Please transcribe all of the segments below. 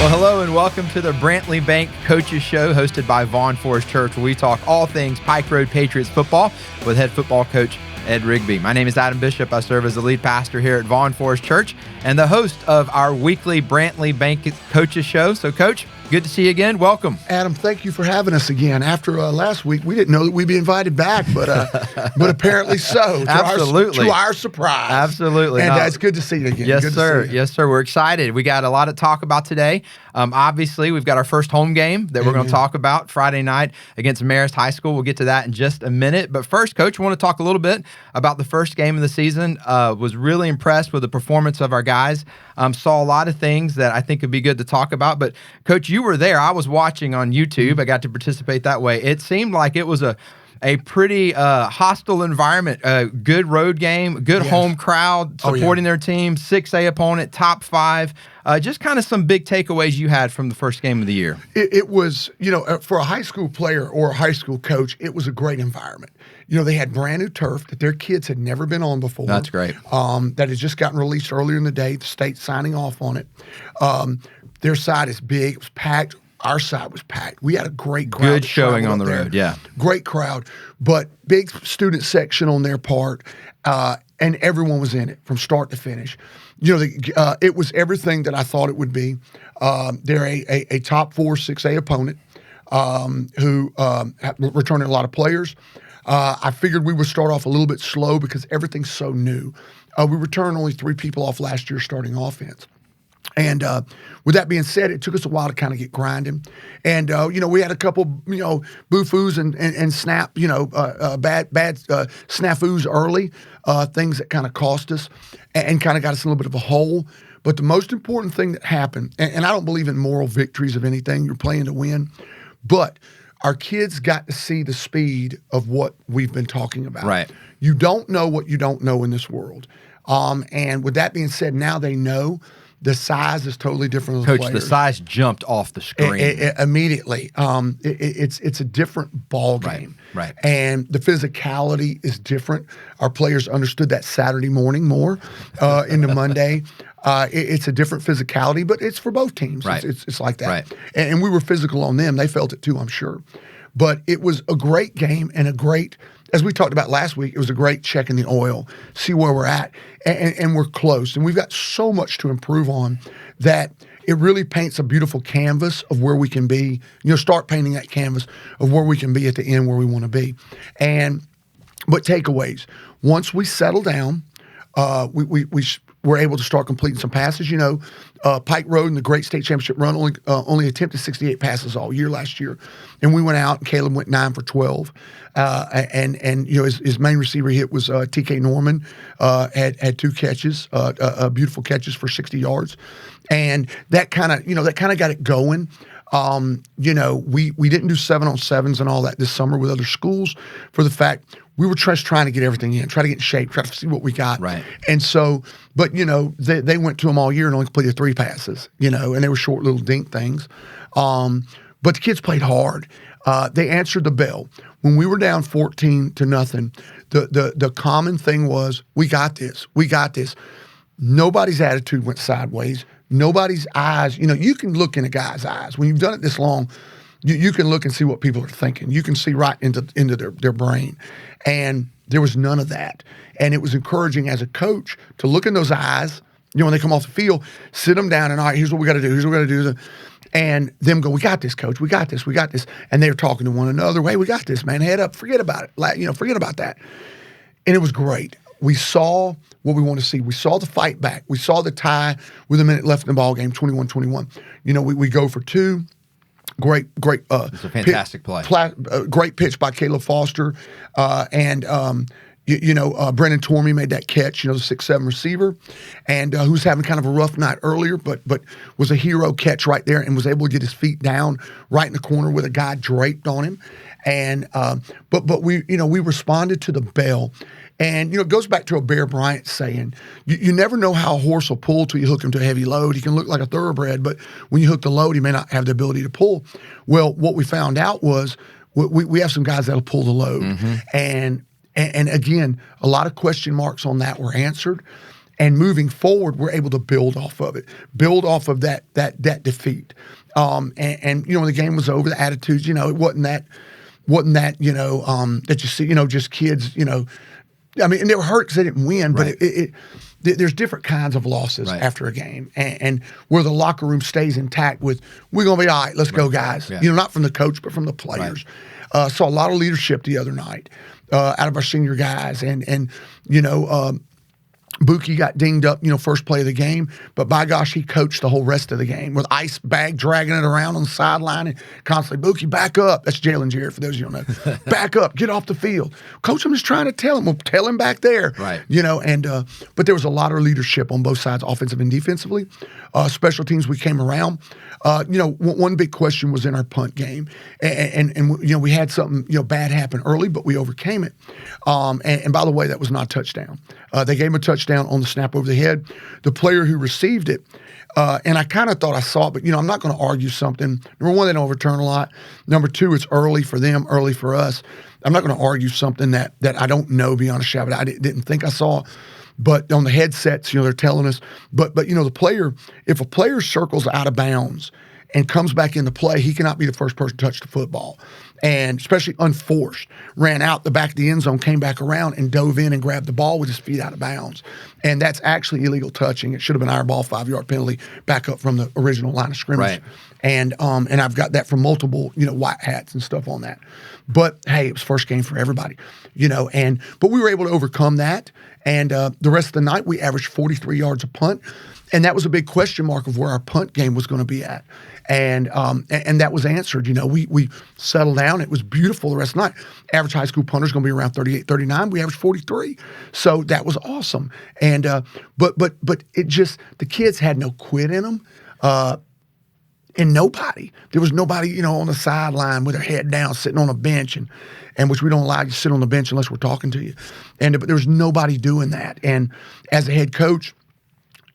Well, hello and welcome to the Brantley Bank Coaches Show hosted by Vaughn Forest Church, where we talk all things Pike Road Patriots football with head football coach Ed Rigby. My name is Adam Bishop. I serve as the lead pastor here at Vaughn Forest Church and the host of our weekly Brantley Bank Coaches Show. So, Coach, good to see you again. Welcome. Adam, thank you for having us again. After last week, we didn't know that we'd be invited back, but apparently so. Absolutely. To our surprise. Absolutely. And it's good to see you again. Yes, good sir. To see you. Yes, sir. We're excited. We got a lot to talk about today. Obviously, we've got our first home game that we're going to talk about Friday night against Marist High School. We'll get to that in just a minute. But first, Coach, I want to talk a little bit about the first game of the season. Was really impressed with the performance of our guys. Saw a lot of things that I think would be good to talk about. But, Coach, you were there. I was watching on YouTube. I got to participate that way. It seemed like it was a pretty hostile environment, good road game, good home crowd supporting their team, 6A opponent, top 5. Just kind of some big takeaways you had from the first game of the year. It was, for a high school player or a high school coach, it was a great environment. They had brand new turf that their kids had never been on before. That's great. That had just gotten released earlier in the day, the state signing off on it. Their side is big. It was packed. Our side was packed. We had a great crowd. Good showing on the road, yeah. Great crowd, but big student section on their part, and everyone was in it from start to finish. It was everything that I thought it would be. They're a top 4 6A opponent who returning a lot of players. I figured we would start off a little bit slow because everything's so new. We returned only 3 people off last year's starting offense. And with that being said, it took us a while to kind of get grinding. And, we had a couple, boo-foos and snap, bad snafus early, things that kind of cost us and kind of got us in a little bit of a hole. But the most important thing that happened, and I don't believe in moral victories of anything, you're playing to win, but our kids got to see the speed of what we've been talking about. Right. You don't know what you don't know in this world. And with that being said, now they know. The size is totally different. Coach, the size jumped off the screen immediately. It's a different ball game, right? And the physicality is different. Our players understood that Saturday morning more into Monday. It's a different physicality, but it's for both teams. Right. It's like that. Right. And we were physical on them. They felt it too, I'm sure. But it was a great game and a great. As we talked about last week, it was a great check in the oil, see where we're at, and we're close. And we've got so much to improve on that it really paints a beautiful canvas of where we can be. Start painting that canvas of where we can be at the end where we want to be. But takeaways. Once we settle down, we were able to start completing some passes. Pike Road in the great state championship run only attempted 68 passes all year last year. And we went out and Caleb went 9 for 12. And his main receiver hit was TK Norman, had 2 catches, beautiful catches for 60 yards. And that kind of got it going. We didn't do 7-on-7s and all that this summer with other schools for the fact we were just trying to get everything in, try to get in shape, try to see what we got. Right. And so, but they went to them all year and only completed 3 passes, and they were short little dink things. But the kids played hard. They answered the bell. When we were down 14-0, the common thing was, we got this. We got this. Nobody's attitude went sideways. Nobody's eyes, you can look in a guy's eyes. When you've done it this long, you can look and see what people are thinking. You can see right into their brain. And there was none of that. And it was encouraging as a coach to look in those eyes, when they come off the field, sit them down and, all right, here's what we got to do. Here's what we got to do. And them go, we got this, coach. We got this. We got this. And they're talking to one another. Hey, we got this, man. Head up. Forget about it. Forget about that. And it was great. We saw what we want to see. We saw the fight back. We saw the tie with a minute left in the ball game, 21-21. We go for 2. Great. It's a fantastic play. Great pitch by Caleb Foster. Brennan Tormey made that catch, the 6'7" receiver, and who's having kind of a rough night earlier, but was a hero catch right there and was able to get his feet down right in the corner with a guy draped on him. And but we responded to the bell. And, it goes back to a Bear Bryant saying, you never know how a horse will pull till you hook him to a heavy load. He can look like a thoroughbred, but when you hook the load, he may not have the ability to pull. Well, what we found out was we have some guys that'll pull the load. Mm-hmm. And again, a lot of question marks on that were answered. And moving forward, we're able to build off of it, build off of that defeat. And when the game was over, the attitudes, it wasn't that, that you see, just kids, I mean, and they were hurt because they didn't win, but there's different kinds of losses after a game, and where the locker room stays intact with, we're going to be all right, let's go, guys. Yeah. Not from the coach, but from the players. Saw a lot of leadership the other night out of our senior guys, and Buki got dinged up, first play of the game, but by gosh, he coached the whole rest of the game with ice bag dragging it around on the sideline and constantly, Buki, back up. That's Jalen Jarrett, for those of you who don't know. Back up, get off the field. Coach, I'm just trying to tell him. Well, tell him back there. Right. But there was a lot of leadership on both sides, offensive and defensively. Special teams, we came around. One big question was in our punt game, and we had something bad happen early, but we overcame it. And by the way, that was not a touchdown. They gave him a touchdown on the snap over the head. The player who received it, and I kind of thought I saw it, but I'm not going to argue something. Number one, they don't overturn a lot. Number two, it's early for them, early for us. I'm not going to argue something that I don't know beyond a shadow. I didn't think I saw. But on the headsets, they're telling us. But the player, if a player circles out of bounds and comes back into play, he cannot be the first person to touch the football. And especially unforced, ran out the back of the end zone, came back around and dove in and grabbed the ball with his feet out of bounds. And that's actually illegal touching. It should have been our ball, 5-yard penalty, back up from the original line of scrimmage. Right. And I've got that from multiple, white hats and stuff on that. But hey, it was first game for everybody, but we were able to overcome that. And the rest of the night, we averaged 43 yards a punt. And that was a big question mark of where our punt game was going to be at. And that was answered. We settled down. It was beautiful the rest of the night. Average high school punter is going to be around 38, 39. We averaged 43. So that was awesome. And but it just, the kids had no quit in them. And there was nobody, on the sideline with their head down, sitting on a bench, and which we don't allow you to sit on the bench unless we're talking to you. But there was nobody doing that. And as a head coach,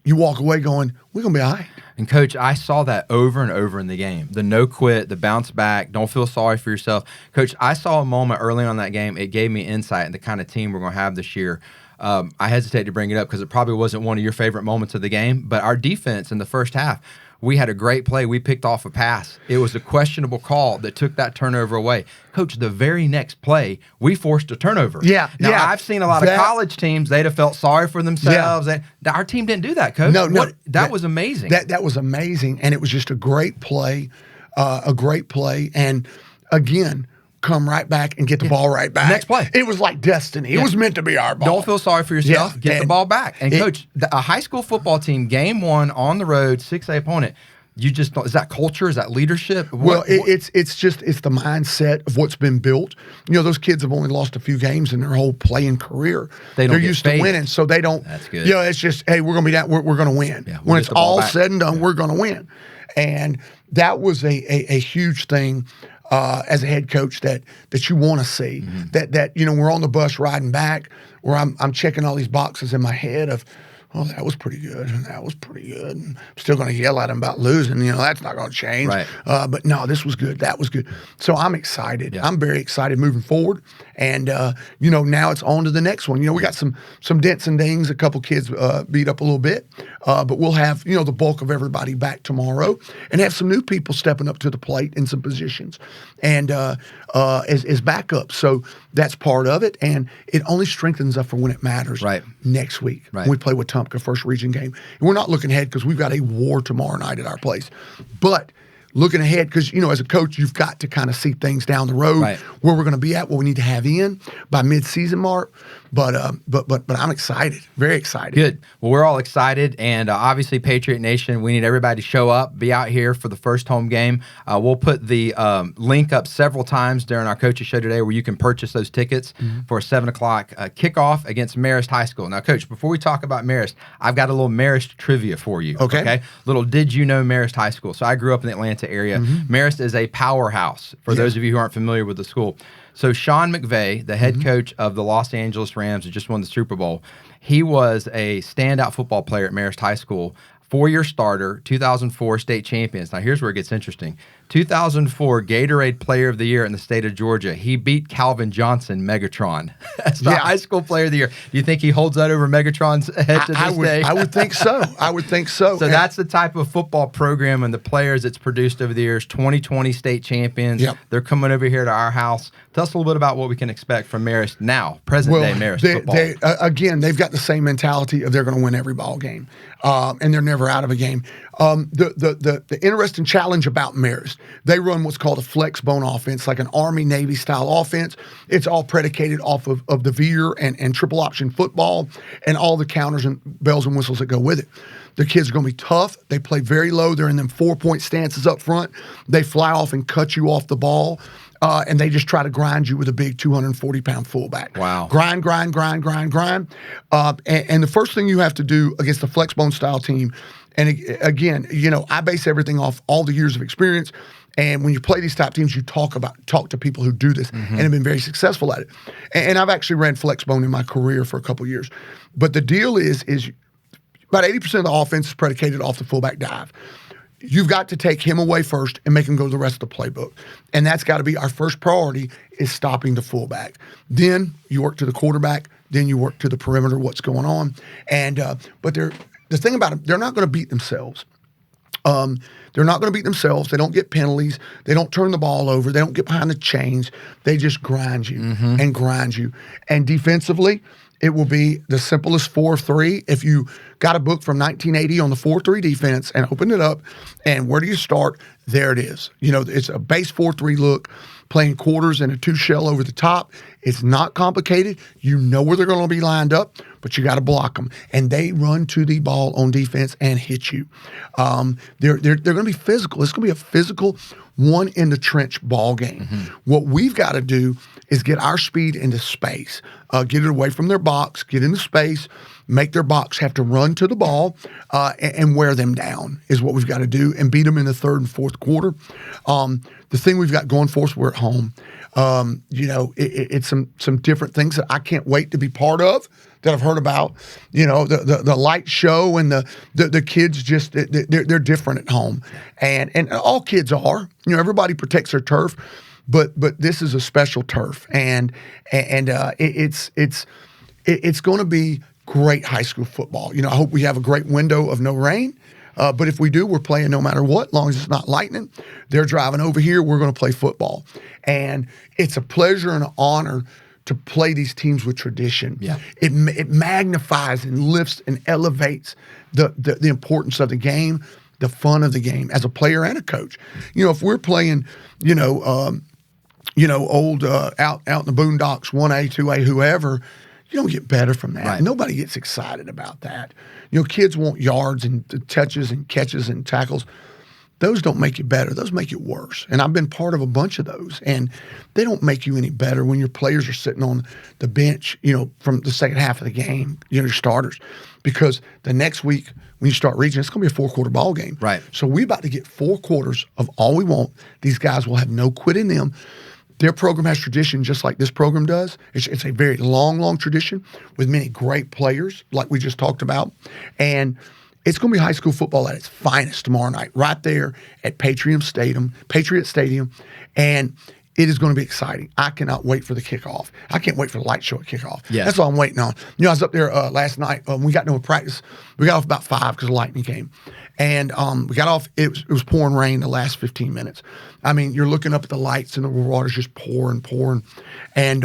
you walk away going, we're going to be all right. And Coach, I saw that over and over in the game. The no quit, the bounce back, don't feel sorry for yourself. Coach, I saw a moment early on in that game. It gave me insight in the kind of team we're going to have this year. I hesitate to bring it up because it probably wasn't one of your favorite moments of the game, but our defense in the first half, we had a great play. We picked off a pass. It was a questionable call that took that turnover away. Coach, the very next play, we forced a turnover. Yeah. Now, I've seen a lot of college teams, they'd have felt sorry for themselves. Yeah. Our team didn't do that, Coach. No. That was amazing. That was amazing, and it was just a great play, And again, come right back and get the ball right back. Next play. It was like destiny. It was meant to be our ball. Don't feel sorry for yourself. Yeah. Get the ball back. And Coach, a high school football team, game one on the road, 6A opponent, you just don't, is that culture? Is that leadership? It's the mindset of what's been built. Those kids have only lost a few games in their whole playing career. They're used to winning, so they don't. That's good. It's just, hey, we're going to be that. We're going to win. Yeah, when it's all said and done, we're going to win. And that was a huge thing. As a head coach that you want to see, that we're on the bus riding back where I'm checking all these boxes in my head of, oh, that was pretty good, and that was pretty good. And I'm still going to yell at him about losing. That's not going to change. Right. But no, this was good. That was good. So I'm excited. Yeah. I'm very excited moving forward. And now it's on to the next one. We got some dents and dings. A couple kids beat up a little bit, but we'll have the bulk of everybody back tomorrow, and have some new people stepping up to the plate in some positions, and as backup. So that's part of it, and it only strengthens us for when it matters. Right. Next week right. when we play with Tumpka, first region game. And we're not looking ahead because we've got a war tomorrow night at our place, but looking ahead because, as a coach, you've got to kind of see things down the road, right. where we're going to be at, what we need to have in by mid-season mark. But I'm excited, very excited. Good. Well, we're all excited, and obviously, Patriot Nation, we need everybody to show up, be out here for the first home game. We'll put the link up several times during our coaches show today where you can purchase those tickets for a 7 o'clock kickoff against Marist High School. Now, Coach, before we talk about Marist, I've got a little Marist trivia for you. Okay. Little did you know Marist High School? So I grew up in the Atlanta area. Marist is a powerhouse, for those of you who aren't familiar with the school. So Sean McVay, the head coach of the Los Angeles Rams who just won the Super Bowl, he was a standout football player at Marist High School, 4-year starter, 2004 state champions. Now, here's where it gets interesting. 2004 Gatorade Player of the Year in the state of Georgia. He beat Calvin Johnson, Megatron, as the high school Player of the Year. Do you think he holds that over Megatron's head to this day? I would think so. I would think so. So that's the type of football program and the players it's produced over the years. 2020 state champions. Yep. They're coming over here to our house. Tell us a little bit about what we can expect from Marist now, present-day Marist football. Again, they've got the same mentality of they're going to win every ball game, and they're never out of a game. The interesting challenge about Marist, they run what's called a flex bone offense, like an Army-Navy style offense. It's all predicated off of the veer and triple option football and all the counters and bells and whistles that go with it. The kids are going to be tough. They play very low. They're in them 4-point stances up front. They fly off and cut you off the ball. And they just try to grind you with a big 240-pound fullback. Wow. Grind. And the first thing you have to do against the flex bone style team, and again, I base everything off all the years of experience. And when you play these top teams, you talk to people who do this and have been very successful at it. And I've actually ran flex bone in my career for a couple years. But the deal is about 80% of the offense is predicated off the fullback dive. You've got to take him away first and make him go to the rest of the playbook. And that's got to be our first priority, is stopping the fullback. Then you work to the quarterback. Then you work to the perimeter, what's going on. And but the thing about them, they're not going to beat themselves. They're not going to beat themselves. They don't get penalties. They don't turn the ball over. They don't get behind the chains. They just grind you and grind you. And defensively, it will be the simplest 4-3. If you got a book from 1980 on the 4-3 defense and opened it up, and where do you start? There it is. It's a base 4-3 look, playing quarters and a 2 shell over the top. It's not complicated. You know where they're going to be lined up, but you got to block them. And they run to the ball on defense and hit you. They're going to be physical. It's going to be a physical one in the trench ball game. What we've got to do is get our speed into space, get it away from their box, get into space, make their box have to run to the ball, and wear them down is what we've got to do, and beat them in the third and fourth quarter. The thing we've got going for us, we're at home. It's some different things that I can't wait to be part of that I've heard about. The light show and the kids just they're different at home, and all kids are. Everybody protects their turf. But this is a special turf, and it's going to be great high school football. I hope we have a great window of no rain. But if we do, we're playing no matter what, as long as it's not lightning. They're driving over here. We're going to play football, and it's a pleasure and an honor to play these teams with tradition. Yeah. It magnifies and lifts and elevates the importance of the game, the fun of the game as a player and a coach. If we're playing, old out in the boondocks, 1A, 2A, whoever, you don't get better from that. Right. Nobody gets excited about that. Kids want yards and touches and catches and tackles. Those don't make you better. Those make you worse. And I've been part of a bunch of those. And they don't make you any better when your players are sitting on the bench, from the second half of the game, your starters. Because the next week, when you start reaching, it's going to be a 4-quarter ball game. Right. So we're about to get 4 quarters of all we want. These guys will have no quit in them. Their program has tradition just like this program does. It's a very long tradition with many great players like we just talked about. And it's going to be high school football at its finest tomorrow night, right there at Patriot Stadium. And it is going to be exciting. I cannot wait for the kickoff. I can't wait for the light show at kickoff. Yes. That's all I'm waiting on. I was up there last night. We got into a practice. We got off about 5 because the lightning came. And we got off. It was pouring rain the last 15 minutes. I mean, you're looking up at the lights and the water's just pouring. And,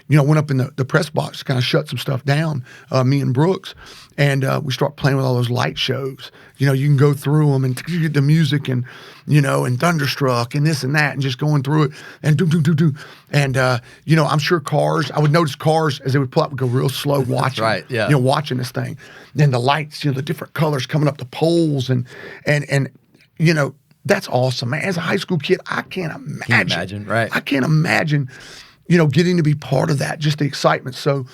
went up in the press box to kind of shut some stuff down, me and Brooks. And we start playing with all those light shows. You can go through them and you get the music and, and Thunderstruck and this and that and just going through it and do. And, I'm sure I would notice cars as they would pull up would go real slow watching. Right, yeah. Watching this thing. Then the lights, the different colors coming up the poles and that's awesome, man. As a high school kid, I can't imagine. Right. I can't imagine, getting to be part of that, just the excitement. So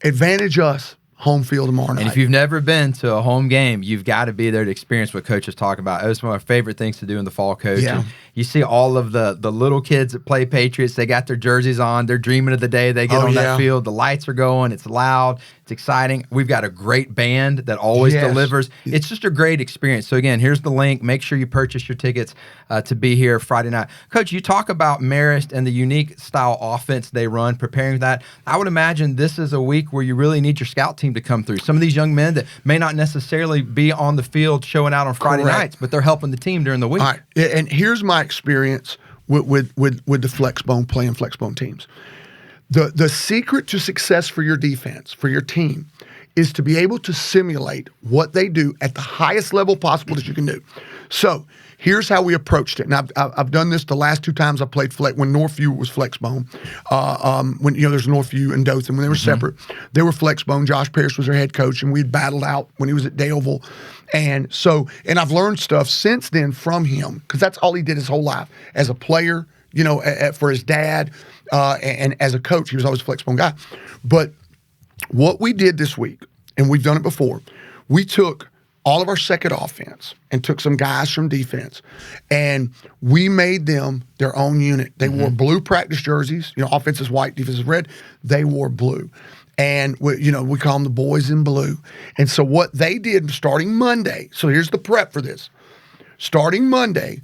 advantage us, home field tomorrow night. And if you've never been to a home game, you've got to be there to experience what Coach is talking about. It was one of my favorite things to do in the fall, Coach. Yeah. And you see all of the little kids that play Patriots. They got their jerseys on. They're dreaming of the day they get on that field. The lights are going. It's loud. It's exciting. We've got a great band that always delivers. It's just a great experience. So, again, here's the link. Make sure you purchase your tickets to be here Friday night. Coach, you talk about Marist and the unique style offense they run, preparing that. I would imagine this is a week where you really need your scout team to come through. Some of these young men that may not necessarily be on the field showing out on Friday nights, but they're helping the team during the week. All right. And here's my experience with the flexbone, playing flexbone teams. The secret to success for your defense, for your team, is to be able to simulate what they do at the highest level possible that you can do. So here's how we approached it. And I've done this the last 2 times I played flex, when Northview was flexbone. When there's Northview and Dothan, when they were separate, they were flexbone. Josh Pierce was their head coach, and we'd battled out when he was at Daleville. And I've learned stuff since then from him, because that's all he did his whole life as a player. For his dad, and as a coach, he was always a flexbone guy. But what we did this week, and we've done it before, we took all of our second offense and took some guys from defense, and we made them their own unit. They wore blue practice jerseys. Offense is white, defense is red. They wore blue. And we call them the boys in blue. And so what they did starting Monday, so here's the prep for this. Starting Monday,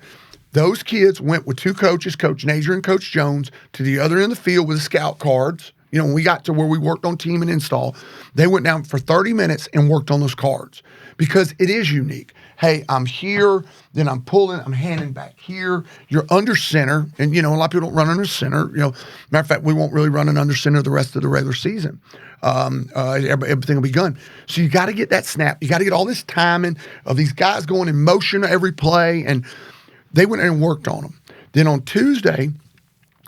those kids went with 2 coaches, Coach Nazier and Coach Jones, to the other end of the field with the scout cards. When we got to where we worked on team and install, they went down for 30 minutes and worked on those cards, because it is unique. Hey, I'm here, then I'm pulling, I'm handing back here. You're under center, and a lot of people don't run under center. Matter of fact, we won't really run an under center the rest of the regular season. Everything will be gone. So you got to get that snap. You got to get all this timing of these guys going in motion every play, and they went in and worked on them. Then on Tuesday,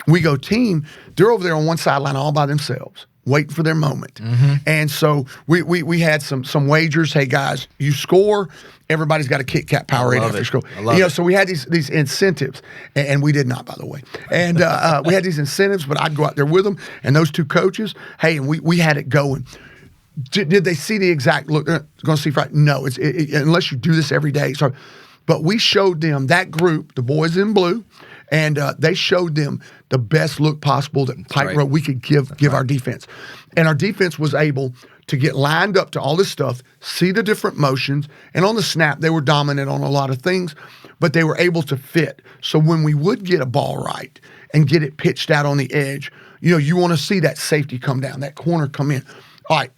we go team. They're over there on one sideline all by themselves, waiting for their moment. And so we had some wagers. Hey, guys, you score, everybody's got a Kit Kat Powerade after school. So we had these incentives, and we did not, by the way. And we had these incentives, but I'd go out there with them and those 2 coaches. Hey, and we had it going. Did they see the exact look? They're going to see Friday? No, unless you do this every day. So. But we showed them, that group, the boys in blue, and they showed them the best look possible that Pike wrote we could give our defense. And our defense was able to get lined up to all this stuff, see the different motions, and on the snap, they were dominant on a lot of things, but they were able to fit. So when we would get a ball right and get it pitched out on the edge, you want to see that safety come down, that corner come in. All right.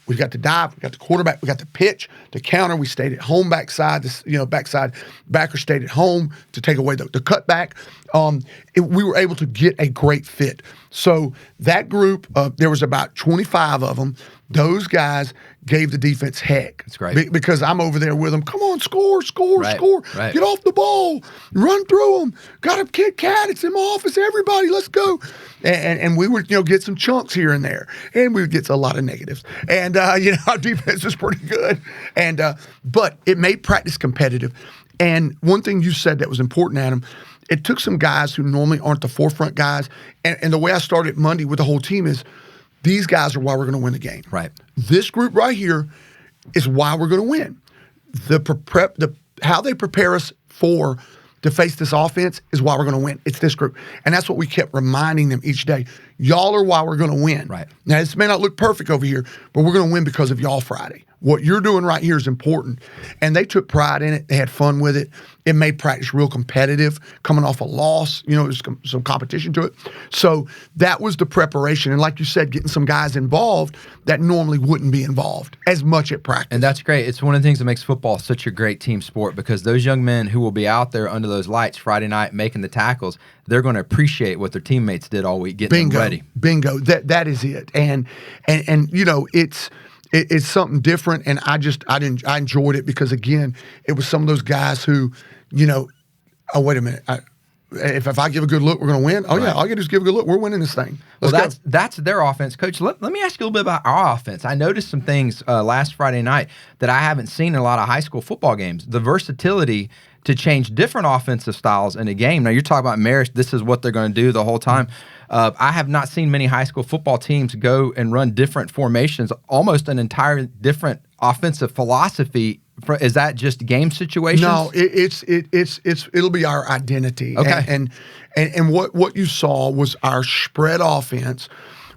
We got the dive, we got the quarterback, we got the pitch, the counter. We stayed at home backside. Backer stayed at home to take away the cutback. We were able to get a great fit. So that group, there was about 25 of them. Those guys gave the defense heck. That's great. Because I'm over there with them. Come on, score. Right. Get off the ball. Run through them. Got a Kit Kat. It's in my office. Everybody, let's go. And we would, get some chunks here and there. And we would get a lot of negatives. And, our defense is pretty good. And but it made practice competitive. And one thing you said that was important, Adam, it took some guys who normally aren't the forefront guys. And the way I started Monday with the whole team is, these guys are why we're going to win the game. Right. This group right here is why we're going to win. How they prepare us to face this offense is why we're going to win. It's this group. And that's what we kept reminding them each day. Y'all are why we're going to win. Right. Now, this may not look perfect over here, but we're going to win because of y'all Friday. What you're doing right here is important. And they took pride in it. They had fun with it. It made practice real competitive, coming off a loss. There's some competition to it. So that was the preparation. And like you said, getting some guys involved that normally wouldn't be involved as much at practice. And that's great. It's one of the things that makes football such a great team sport, because those young men who will be out there under those lights Friday night making the tackles, they're going to appreciate what their teammates did all week, getting them ready. Bingo. That is it. And it's something different, and I enjoyed it because, again, it was some of those guys who, oh, wait a minute, if I give a good look, we're going to win. Oh, yeah, all you got to do is give a good look. We're winning this thing. That's their offense. Coach, let me ask you a little bit about our offense. I noticed some things last Friday night that I haven't seen in a lot of high school football games. The versatility to change different offensive styles in a game. Now, you're talking about Marist. This is what they're going to do the whole time. I have not seen many high school football teams go and run different formations, almost an entire different offensive philosophy. Is that just game situations? No, it'll be our identity. Okay. And what you saw was our spread offense.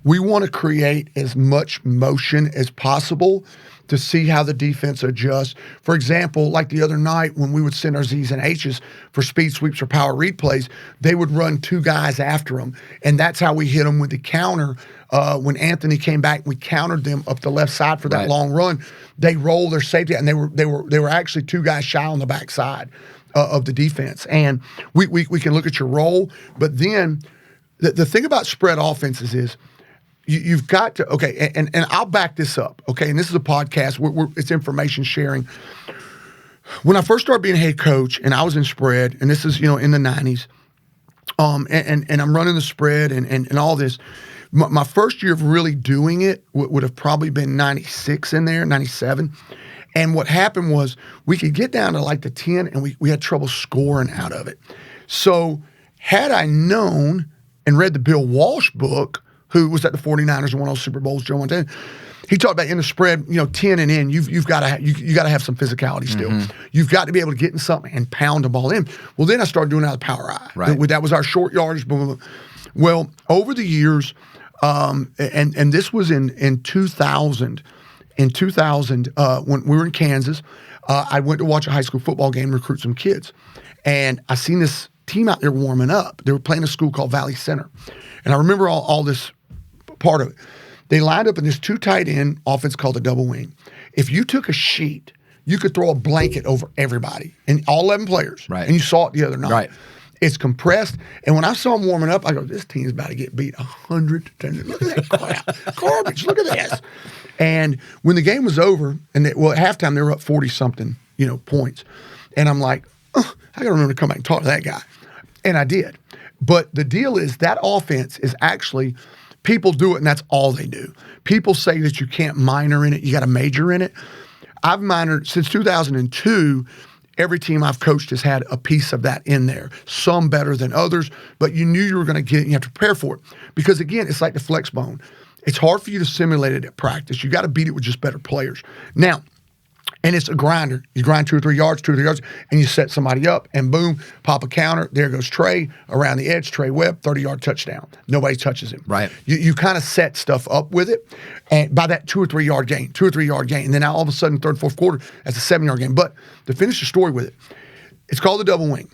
We want to create as much motion as possible to see how the defense adjusts. For example, like the other night when we would send our Z's and H's for speed sweeps or power read plays, they would run two guys after them. And that's how we hit them with the counter. When Anthony came back, we countered them up the left side for that long run. They rolled their safety, and they were actually two guys shy on the backside of the defense. And we can look at your roll, but then the thing about spread offenses is you've got to, okay, and I'll back this up, okay, and this is a podcast, it's information sharing. When I first started being a head coach and I was in spread, and this is, in the 90s, and I'm running the spread and all this, my first year of really doing it would have probably been 96 in there, 97. And what happened was we could get down to like the 10 and we had trouble scoring out of it. So had I known and read the Bill Walsh book, who was at the 49ers and won all Super Bowls, Joe Montana, he talked about in the spread, 10 and in, you've got to you got to have some physicality still. Mm-hmm. You've got to be able to get in something and pound the ball in. Well, then I started doing it out of power eye. Right. That was our short yardage. Boom, boom, boom. Well, over the years, and this was in 2000. In 2000, when we were in Kansas, I went to watch a high school football game, recruit some kids, and I seen this team out there warming up. They were playing a school called Valley Center, and I remember all this part of it. They lined up in this two tight end offense called a double wing. If you took a sheet, you could throw a blanket over everybody and all 11 players. Right. And you saw it the other night. Right. It's compressed. And when I saw them warming up, I go, this team's about to get beat 100 to 10. Look at that crap. Garbage. Look at this. And when the game was over, at halftime, they were up 40-something, points. And I'm like, I got to remember to come back and talk to that guy. And I did. But the deal is that offense is actually, people do it and that's all they do. People say that you can't minor in it, you got to major in it. I've minored since 2002. Every team I've coached has had a piece of that in there, some better than others, but you knew you were going to get it and you have to prepare for it. Because again, it's like the flex bone. It's hard for you to simulate it at practice. You got to beat it with just better players. Now, and it's a grinder. You grind 2 or 3 yards, and you set somebody up, and boom, pop a counter. There goes Trey around the edge. Trey Webb, 30-yard touchdown. Nobody touches him. Right. You kind of set stuff up with it, and by that 2 or 3 yard gain, and then now all of a sudden, third, fourth quarter, that's a 7-yard gain. But to finish the story with it, it's called the double wing.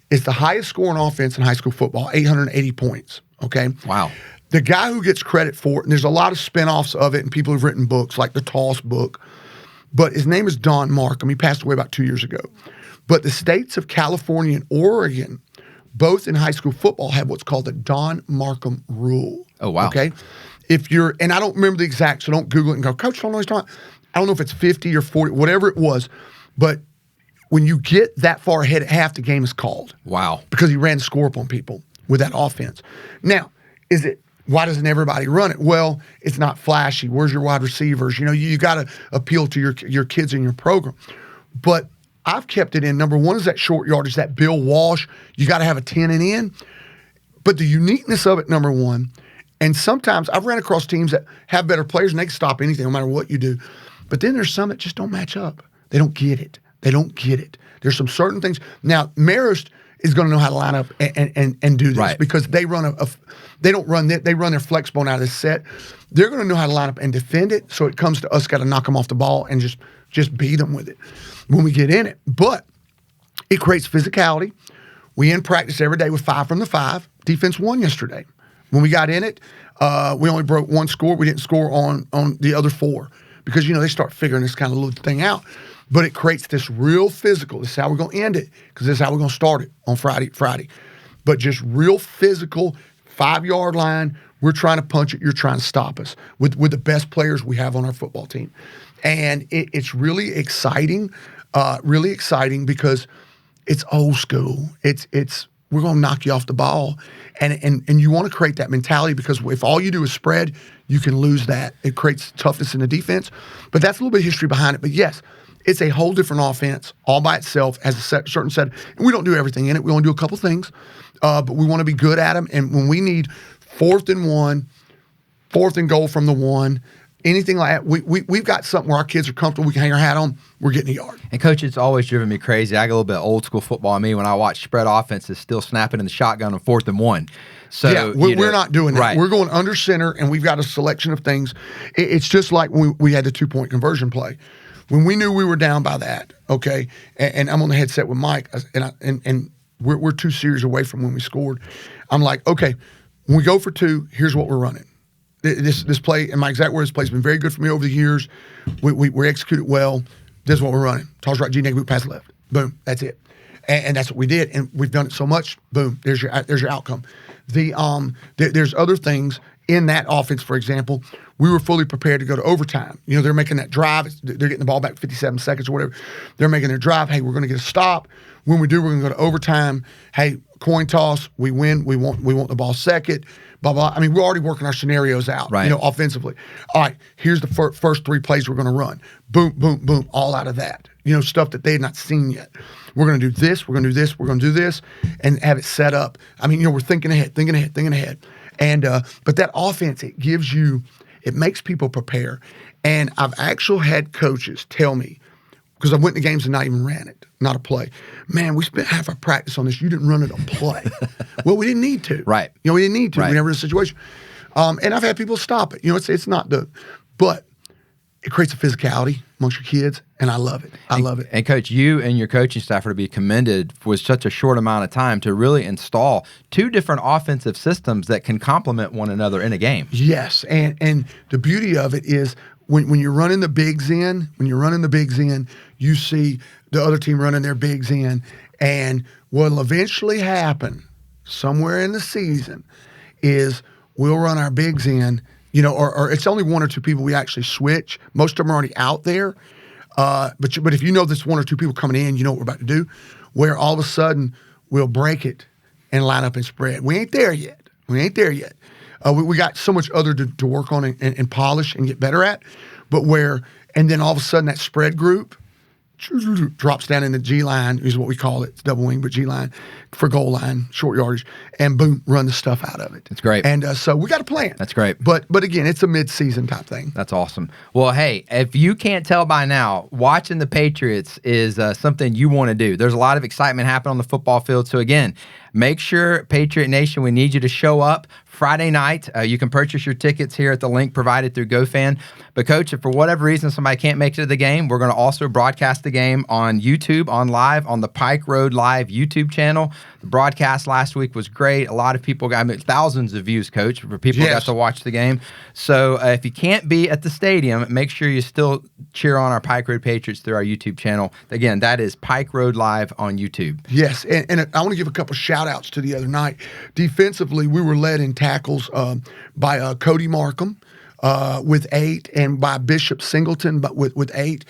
It's the highest scoring offense in high school football, 880 points. Okay. Wow. The guy who gets credit for it, and there's a lot of spinoffs of it, and people have written books like the Toss book. But his name is Don Markham. He passed away about 2 years ago. But the states of California and Oregon, both in high school football, have what's called the Don Markham rule. Oh, wow. Okay? And I don't remember the exact, so don't Google it and go, Coach, I don't know what he's talking about. I don't know if it's 50 or 40, whatever it was. But when you get that far ahead at half, the game is called. Wow. Because he ran score up on people with that offense. Now, why doesn't everybody run it? Well, it's not flashy. Where's your wide receivers? You got to appeal to your kids in your program. But I've kept it in. Number one is that short yardage, that Bill Walsh. You got to have a 10 and in. But the uniqueness of it, number one, and sometimes I've ran across teams that have better players and they can stop anything no matter what you do. But then there's some that just don't match up. They don't get it. There's some certain things. Now, Marist is going to know how to line up and do this. Right. Because they run they run their flex bone out of this set. They're going to know how to line up and defend it. So it comes to us, got to knock them off the ball and just beat them with it when we get in it. But it creates physicality. We in practice every day with 5 from the 5. Defense won yesterday. When we got in it, we only broke one score. We didn't score on the other 4 because they start figuring this kind of little thing out. But it creates this real physical. This is how we're going to end it because this is how we're going to start it on Friday. But just real physical, 5-yard line. We're trying to punch it. You're trying to stop us with the best players we have on our football team. And it's really exciting because it's old school. We're going to knock you off the ball. And you want to create that mentality because if all you do is spread, you can lose that. It creates toughness in the defense. But that's a little bit of history behind it. But yes, it's a whole different offense all by itself, has a certain set. And we don't do everything in it. We only do a couple things, but we want to be good at them. And when we need 4th and 1, 4th and goal from the 1, anything like that. We've got something where our kids are comfortable. We can hang our hat on. We're getting a yard. And, Coach, it's always driven me crazy. I got a little bit old school football in me when I watch spread offenses still snapping in the shotgun on 4th and 1. So yeah, we're not doing that. Right. We're going under center, and we've got a selection of things. It's just like when we had the 2-point conversion play. When we knew we were down by that, okay, and I'm on the headset with Mike, and we're 2 series away from when we scored. I'm like, okay, when we go for 2, here's what we're running. This play, and my exact words, this play's been very good for me over the years. We execute it well. This is what we're running. Toss right, G negative, pass left. Boom, that's it. And that's what we did. And we've done it so much. Boom, there's your outcome. There's other things in that offense. For example, we were fully prepared to go to overtime. You know, they're making that drive. They're getting the ball back 57 seconds or whatever. They're making their drive. Hey, we're going to get a stop. When we do, we're going to go to overtime. Hey, coin toss. We win. We want the ball second. Blah, blah. I mean, we're already working our scenarios out, right, you know, offensively. All right, here's the first 3 plays we're going to run. Boom, boom, boom, all out of that. You know, stuff that they had not seen yet. We're going to do this, we're going to do this, we're going to do this, and have it set up. I mean, you know, we're thinking ahead. And, but that offense, it makes people prepare. And I've actually had coaches tell me, because I went to games and not even ran it, not a play. Man, we spent half our practice on this. You didn't run it a play. Well, we didn't need to. Right. You know, we didn't need to. Right. We never in a situation. And I've had people stop it. You know, it's not but it creates a physicality amongst your kids, and I love it. I love it. And, Coach, you and your coaching staff are to be commended for such a short amount of time to really install 2 different offensive systems that can complement one another in a game. Yes, and the beauty of it is when you're running the bigs in, you see the other team running their bigs in, and what'll eventually happen somewhere in the season is we'll run our bigs in, you know, or it's only 1 or 2 people we actually switch. Most of them are already out there. But if you know there's 1 or 2 people coming in, you know what we're about to do, where all of a sudden we'll break it and line up and spread. We ain't there yet. We got so much other to work on and polish and get better at. And then all of a sudden that spread group drops down in the G line, is what we call it. It's double wing, but G line for goal line, short yardage, and boom, run the stuff out of it. That's great. And so we got a plan. That's great. But again, it's a mid-season type thing. That's awesome. Well, hey, if you can't tell by now, watching the Patriots is something you want to do. There's a lot of excitement happening on the football field. So again, make sure, Patriot Nation, we need you to show up Friday night. You can purchase your tickets here at the link provided through GoFan. But, Coach, if for whatever reason somebody can't make it to the game, we're going to also broadcast the game on YouTube, on live, on the Pike Road Live YouTube channel. The broadcast last week was great. A lot of people got thousands of views, Coach, for people who got to watch the game. So if you can't be at the stadium, make sure you still cheer on our Pike Road Patriots through our YouTube channel. Again, that is Pike Road Live on YouTube. Yes, and I want to give a couple shout-outs to the other night. Defensively, we were led in tackles by Cody Markham with 8, and by Bishop Singleton but with 8.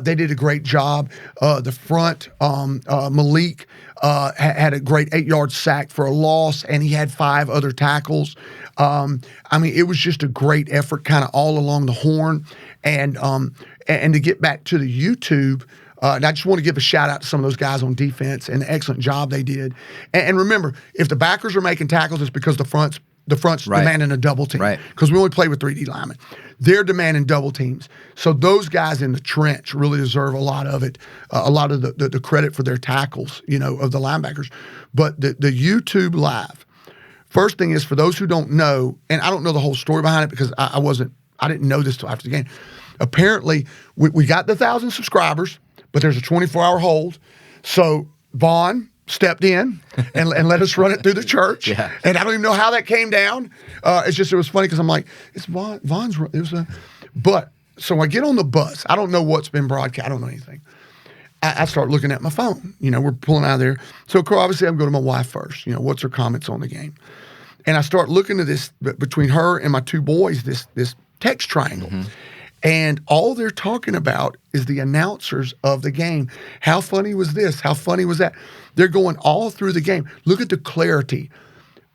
They did a great job. The front, Malik had a great 8-yard sack for a loss, and he had 5 other tackles. I mean, it was just a great effort kind of all along the horn. And to get back to the YouTube, and I just want to give a shout out to some of those guys on defense and the excellent job they did. And remember, if the backers are making tackles, it's because the front's right, demanding a double team. Right. Because we only play with 3D linemen. They're demanding double teams. So those guys in the trench really deserve a lot of it, a lot of the credit for their tackles, you know, of the linebackers. But the YouTube Live, first thing is, for those who don't know, and I don't know the whole story behind it because I didn't know this till after the game. Apparently, we got the 1,000 subscribers, but there's a 24-hour hold. So Vaughn stepped in and let us run it through the church. Yeah. And I don't even know how that came down. It was funny because I'm like, it's Vaughn's. But so I get on the bus. I don't know what's been broadcast. I don't know anything. I start looking at my phone. You know, we're pulling out of there. So obviously I'm going to my wife first. You know, what's her comments on the game? And I start looking at this between her and my 2 boys, this text triangle. Mm-hmm. And all they're talking about is the announcers of the game. How funny was this? How funny was that? They're going all through the game. Look at the clarity.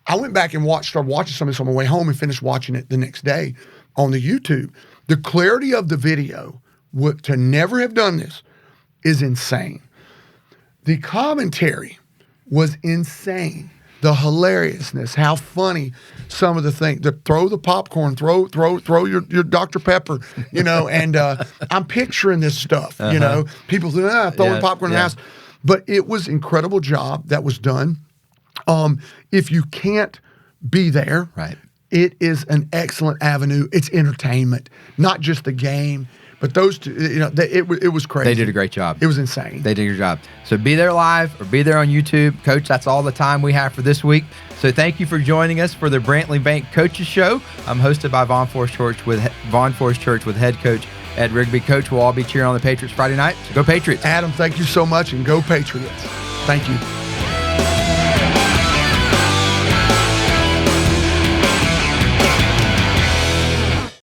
I went back and started watching some of this on my way home and finished watching it the next day on the YouTube. The clarity of the video, to never have done this, is insane. The commentary was insane. the hilariousness, how funny some of the things. Throw the popcorn, throw your Dr. Pepper, and I'm picturing this stuff. People throwing popcorn in the house, but it was incredible job that was done. If you can't be there, right, it is an excellent avenue. It's entertainment, not just the game. But those two, it was crazy. They did a great job. It was insane. They did a good job. So be there live or be there on YouTube. Coach, that's all the time we have for this week. So thank you for joining us for the Brantley Bank Coaches Show. I'm hosted by Vaughn Forest Church with head coach Ed Rigby. Coach, we'll all be cheering on the Patriots Friday night. So go Patriots. Adam, thank you so much, and go Patriots. Thank you.